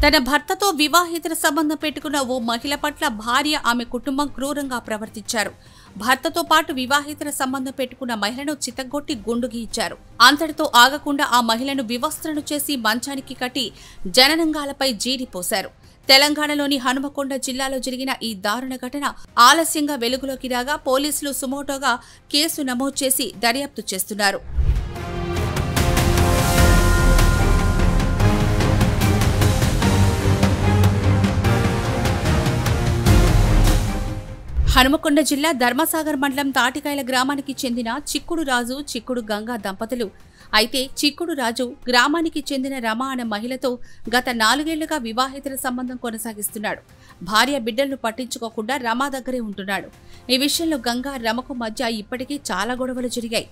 తన భర్తతో వివాహేతర సంబంధం పెట్టుకున్న ఓ మహిళ పట్ల భార్య ఆమె కుటుంబం క్రూరంగా ప్రవర్తించారు. భర్తతో పాటు వివాహేతర సంబంధం పెట్టుకున్న మహిళను చితగ్గొట్టి గుండు గీయించారు. అంతటితో ఆగకుండా ఆ మహిళను వివస్త్రను చేసి మంచానికి కట్టి జననంగాలపై జీడిపోశారు. తెలంగాణలోని హనుమకొండ జిల్లాలో జరిగిన ఈ దారుణ ఘటన ఆలస్యంగా వెలుగులోకి రాగా పోలీసులు సుమోటోగా కేసు నమోదు చేసి దర్యాప్తు చేస్తున్నారు. హనుమకొండ జిల్లా ధర్మసాగర్ మండలం తాటికాయల గ్రామానికి చెందిన చిక్కుడు రాజు, చిక్కుడు గంగా దంపతులు. అయితే చిక్కుడు రాజు గ్రామానికి చెందిన రమ అనే మహిళతో గత 4 ఏళ్లుగా వివాహేతర సంబంధం కొనసాగిస్తున్నాడు. భార్య బిడ్డలను పట్టించుకోకుండా రమ దగ్గరే ఉంటున్నాడు. ఈ విషయంలో గంగా, రమకు మధ్య ఇప్పటికీ చాలా గొడవలు జరిగాయి.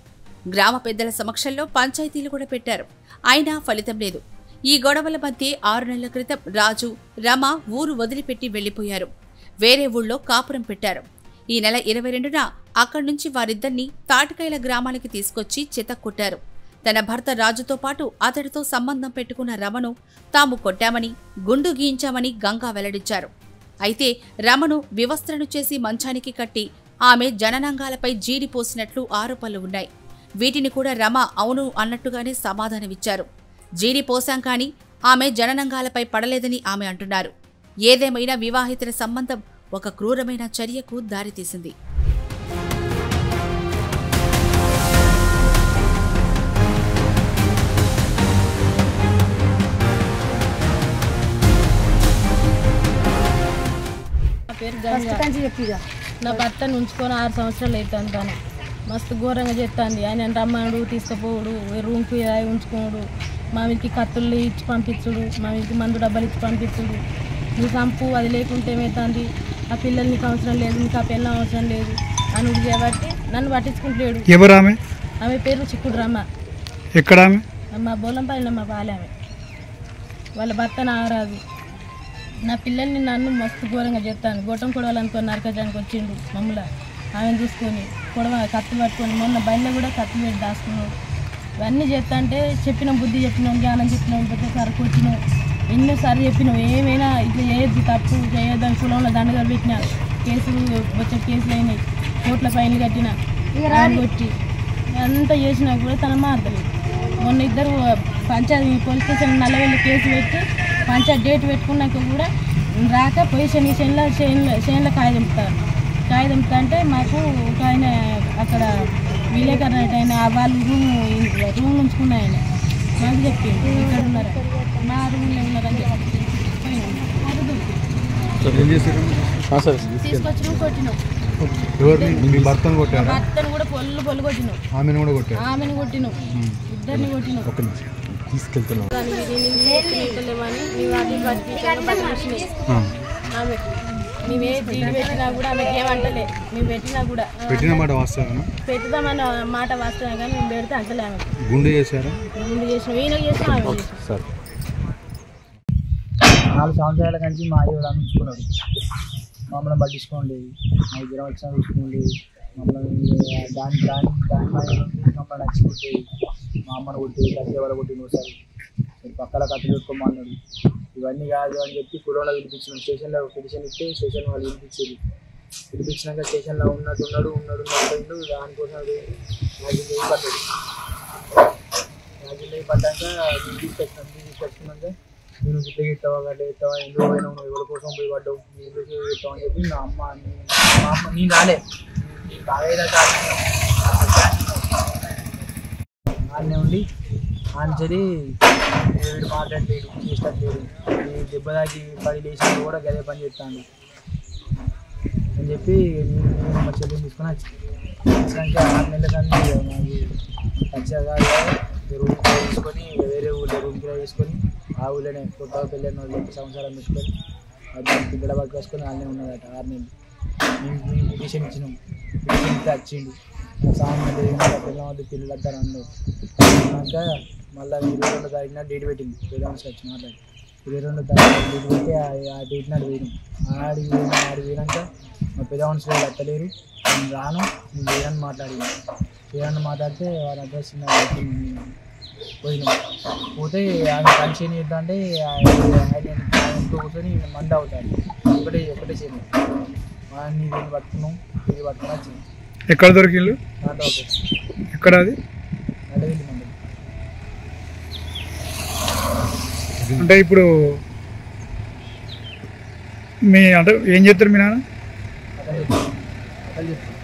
గ్రామ పెద్దల సమక్షంలో పంచాయతీలు కూడా పెట్టారు. అయినా ఫలితం లేదు. ఈ గొడవల మధ్య 6 నెలల క్రితం రాజు, రమ ఊరు వదిలిపెట్టి వెళ్లిపోయారు. వేరే ఊళ్ళో కాపురం పెట్టారు. ఈ నెల 22న అక్కడి నుంచి వారిద్దరిని తాటికాయల గ్రామానికి తీసుకొచ్చి చితక్కొట్టారు. తన భర్త రాజుతో పాటు అతడితో సంబంధం పెట్టుకున్న రమను తాము కొట్టామని, గుండు గీయించామని గంగా వెల్లడించారు. అయితే రమను వివస్త్రను చేసి మంచానికి కట్టి ఆమె జననాంగాలపై జీడిపోసినట్లు ఆరోపణలు ఉన్నాయి. వీటిని కూడా రమ అవును అన్నట్టుగానే సమాధానమిచ్చారు. జీడిపోశాం కానీ ఆమె జననాంగాలపై పడలేదని ఆమె అంటున్నారు. ఏదేమైనా వివాహేతర సంబంధం ఒక క్రూరమైన చర్యకు దారితీసింది. నా భర్తను ఉంచుకొని 6 సంవత్సరాలు అవుతాను. తను మస్తు ఘోరంగా చేస్తాంది. ఆయన రమ్మడు, తీసుకుపోవుడు, రూమ్కి ఉంచుకోడు, మా ఇంటికి కత్తులు ఇచ్చి పంపించుడు, మా ఇంటికి మందు డబ్బాలు ఇచ్చి పంపించుడు. నీ సంపు అది లేకుంటే ఏమవుతుంది, ఆ పిల్లలు నీకు అవసరం లేదు, నీకు ఆ పిల్లలు అవసరం లేదు అని చేయబట్టి నన్ను పట్టించుకుంటలేడు. ఎవరు ఆమె? ఆమె పేరు చిక్కుడు రమ్మ. ఎక్కడ ఆమె? మా బోలంపల్లి మా పాలెమే. వాళ్ళ భర్త నాగరాజు. నా పిల్లల్ని నన్ను మస్తు ఘోరంగా చేస్తాను. గొట్టం కొడవాలనుకొని నరకడానికి వచ్చిండు మమ్మల్ని. ఆమెను చూసుకొని కత్తి పట్టుకొని మొన్న బండి కూడా కత్తి పెట్టి దాచుకున్నాడు. ఇవన్నీ చేస్తా అంటే చెప్పినాం, బుద్ధి చెప్పినాం, జ్ఞానం చెప్పినాం, ఇంకొకసారి వచ్చినాం, ఎన్నోసార్లు చెప్పినాం. ఏమైనా ఇట్లా చేయొద్దు, తప్పు చేయొద్దని కులంలో దండగలు పెట్టిన కేసులు వచ్చే కేసులు అయినాయి, కోట్ల ఫైన్లు కట్టిన కొట్టి అంతా చేసినా కూడా తన మారలేదు. మొన్న ఇద్దరు పంచాయతీ పోలీస్ స్టేషన్ నల్లవెల్లి కేసు పెట్టి పంచాయతీ డేట్ పెట్టుకున్నాక కూడా రాక పోయి చేనులో కాగితంపుతా అంటే మాకు ఒక ఆయన అక్కడ విలేకరణ ఆయన వాళ్ళు రూమ్ ఉంచుకున్న ఆయన మాకు చెప్పింది ఇక్కడ ఉన్నారు, మా రూమ్లో ఉన్నారని చెప్పి తీసుకొచ్చి కొట్టినాం. భర్తను కూడా పొల్లు కొట్టినాం, ఆమెను కొట్టినాం, ఇద్దరిని కొట్టినాం. తీసుకెళ్తున్నాం ఆమె మేమే జీడి పెట్టినా కూడా ఆమెకి ఏమంటలే. మేము పెట్టినా కూడా పెట్టుదామన్న మాట వాస్తవం కానీ మేము పెడితే అంటలే. ఆమె గుండు చేసినాం, ఈయన చేసినాం, ఆమె చేసినాం. 4 సంవత్సరాల నుంచి మా అయ్య ఉంచుకున్నాడు. మమ్మల్ని పట్టించుకోండి, మాకు జ్వరం వచ్చినా చూసుకోండి, మమ్మల్ని దాని మమ్మల్ని నచ్చుకుంటేది. మా అమ్మను కొట్టి కత్తి ఎవరు కొట్టి ఒకసారి పక్కన కత్తి పెట్టుకోమన్నాడు. ఇవన్నీ కాదు అని చెప్పి కులంలో పిలిపించినాం. స్టేషన్లో పిటిషన్ ఇస్తే స్టేషన్ వాళ్ళు పిలిపించినాక స్టేషన్లో ఉన్నాడు. దానికోసం రాజీలేవి పడ్డాడు. రాజీలేవి పడ్డాక తీసుకొచ్చినాక నేను గిట్ల ఎత్తావా గడ్డ ఎత్తావా, ఎందుకు పోయినావు, నువ్వు ఎవరి కోసం పోయి పడ్డావు, నువ్వు ఎందుకు ఎత్తావు అని చెప్పి మా అమ్మ నేను రాలే, బాగా ఆడనే ఉండి ఆన్సరి వీడు మాట్లాడలేడు, చేసేటట్లేడు, ఈ దెబ్బ దాకి 10 లేచినా కూడా గదే పని చేస్తాను అని చెప్పి నేను మా చెల్లిని తీసుకొని వచ్చినాక 6 నెలల కానీ నాకు వచ్చాక రూమ్ తీసుకొని వేరే ఊళ్ళో రూమ్ కిరా తీసుకొని ఆ ఊళ్ళోనే కొత్తగా పెళ్ళైన వాళ్ళు సంవత్సరం పెట్టుకొని దానికి బిడ్డ పట్టుకొసుకొని వాళ్ళనే ఉన్నదట 6 నెలలు. మేము పిటిషన్ ఇచ్చినాం, పిటిషన్ ఇస్తే వచ్చిండు. సామాన్లు పిల్లల వద్ద పిల్లలు వద్దని అన్నాడు. అన్నాక మళ్ళీ 22వ తారీఖున డేట్ పెట్టింది. పేదవానికి వచ్చి మాట్లాడి 22వ తారీఖు డేట్ పెట్టి ఆ డేట్ నాడు పోయినాం. ఆడికి పోయినాక మా పెదవాన్స్ వాళ్ళు ఎత్తలేరు, నేను రాను, నేను వేరని మాట్లాడితే వాళ్ళ అడ్రస్ పోయినాం. పోతే ఆమె కంచె చేద్దాం అంటే ఆయన ఇంట్లో కూర్చొని మంద అవుతాడు. ఒకటే చేయను అన్ని వీళ్ళు పట్టుకున్నాం. వీళ్ళు పట్టుకుని వచ్చింది. ఎక్కడ దొరికిండు? దాంట్లో ఎక్కడ అది? నల్లవెల్లి మండలి. అంటే ఇప్పుడు అంటే ఏం చేస్తారు మీ నాన్న? అతను చెప్తాను